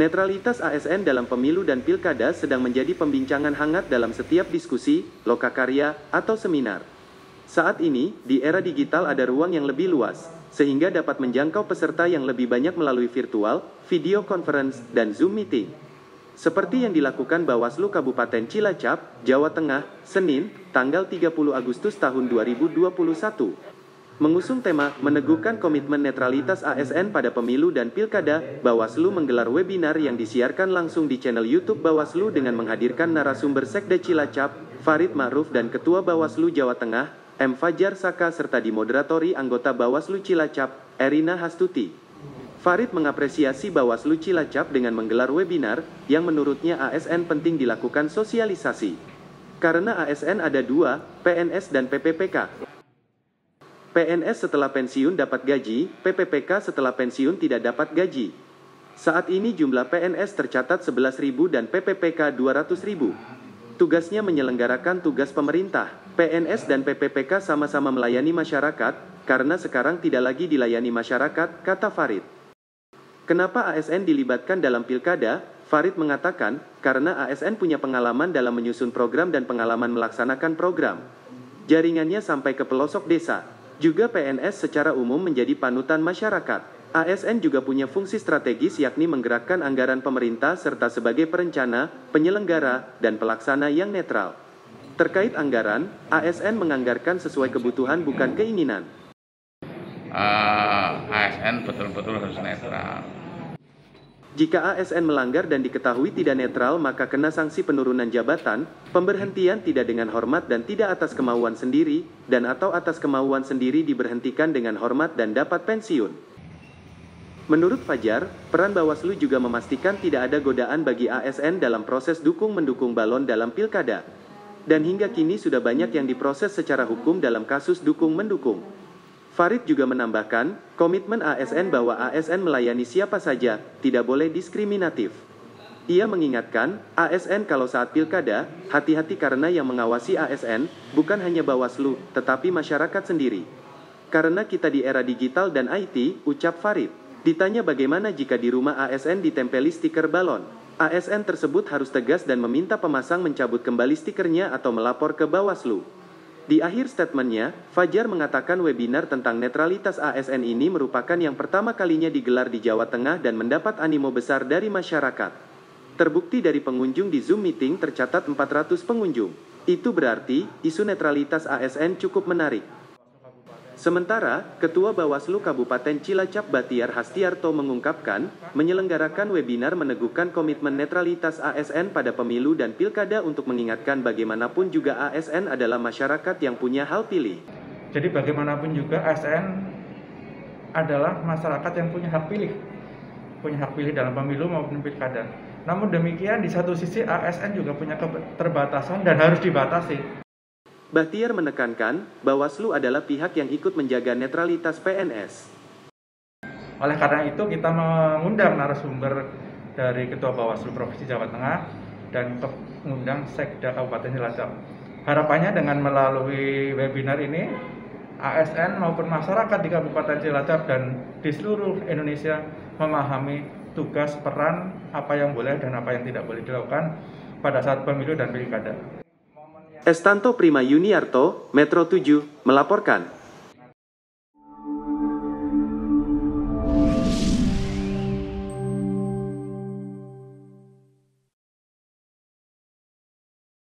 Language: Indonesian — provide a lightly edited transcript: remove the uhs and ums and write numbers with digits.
Netralitas ASN dalam pemilu dan pilkada sedang menjadi pembincangan hangat dalam setiap diskusi, lokakarya, atau seminar. Saat ini, di era digital ada ruang yang lebih luas, sehingga dapat menjangkau peserta yang lebih banyak melalui virtual, video conference, dan Zoom meeting. Seperti yang dilakukan Bawaslu Kabupaten Cilacap, Jawa Tengah, Senin, tanggal 30 Agustus tahun 2021. Mengusung tema meneguhkan komitmen netralitas ASN pada pemilu dan pilkada, Bawaslu menggelar webinar yang disiarkan langsung di channel YouTube Bawaslu dengan menghadirkan narasumber Sekda Cilacap, Farid Ma'ruf dan Ketua Bawaslu Jawa Tengah, M. Fajar Saka serta dimoderatori anggota Bawaslu Cilacap, Erina Hastuti. Farid mengapresiasi Bawaslu Cilacap dengan menggelar webinar yang menurutnya ASN penting dilakukan sosialisasi. Karena ASN ada dua, PNS dan PPPK. PNS setelah pensiun dapat gaji, PPPK setelah pensiun tidak dapat gaji. Saat ini jumlah PNS tercatat 11.000 dan PPPK 200.000. Tugasnya menyelenggarakan tugas pemerintah. PNS dan PPPK sama-sama melayani masyarakat, karena sekarang tidak lagi dilayani masyarakat, kata Farid. Kenapa ASN dilibatkan dalam pilkada? Farid mengatakan, karena ASN punya pengalaman dalam menyusun program dan pengalaman melaksanakan program. Jaringannya sampai ke pelosok desa. Juga PNS secara umum menjadi panutan masyarakat. ASN juga punya fungsi strategis yakni menggerakkan anggaran pemerintah serta sebagai perencana, penyelenggara, dan pelaksana yang netral. Terkait anggaran, ASN menganggarkan sesuai kebutuhan bukan keinginan. ASN betul-betul harus netral. Jika ASN melanggar dan diketahui tidak netral maka kena sanksi penurunan jabatan, pemberhentian tidak dengan hormat dan tidak atas kemauan sendiri, dan atau atas kemauan sendiri diberhentikan dengan hormat dan dapat pensiun. Menurut Fajar, peran Bawaslu juga memastikan tidak ada godaan bagi ASN dalam proses dukung-mendukung balon dalam pilkada. Dan hingga kini sudah banyak yang diproses secara hukum dalam kasus dukung-mendukung. Farid juga menambahkan, komitmen ASN bahwa ASN melayani siapa saja, tidak boleh diskriminatif. Ia mengingatkan, ASN kalau saat pilkada, hati-hati karena yang mengawasi ASN, bukan hanya Bawaslu, tetapi masyarakat sendiri. Karena kita di era digital dan IT, ucap Farid. Ditanya bagaimana jika di rumah ASN ditempeli stiker balon. ASN tersebut harus tegas dan meminta pemasang mencabut kembali stikernya atau melapor ke Bawaslu. Di akhir statementnya, Fajar mengatakan webinar tentang netralitas ASN ini merupakan yang pertama kalinya digelar di Jawa Tengah dan mendapat animo besar dari masyarakat. Terbukti dari pengunjung di Zoom meeting tercatat 400 pengunjung. Itu berarti, isu netralitas ASN cukup menarik. Sementara, Ketua Bawaslu Kabupaten Cilacap Batiar Hastiarto mengungkapkan, menyelenggarakan webinar meneguhkan komitmen netralitas ASN pada pemilu dan pilkada untuk mengingatkan bagaimanapun juga ASN adalah masyarakat yang punya hak pilih. Jadi bagaimanapun juga ASN adalah masyarakat yang punya hak pilih. Punya hak pilih dalam pemilu maupun pilkada. Namun demikian di satu sisi ASN juga punya keterbatasan dan harus dibatasi. Batiar menekankan, Bawaslu adalah pihak yang ikut menjaga netralitas PNS. Oleh karena itu kita mengundang narasumber dari Ketua Bawaslu Provinsi Jawa Tengah dan mengundang Sekda Kabupaten Cilacap. Harapannya dengan melalui webinar ini, ASN maupun masyarakat di Kabupaten Cilacap dan di seluruh Indonesia memahami tugas, peran, apa yang boleh dan apa yang tidak boleh dilakukan pada saat pemilu dan pilkada. Estanto Prima Yuniarto, Metro 7, melaporkan.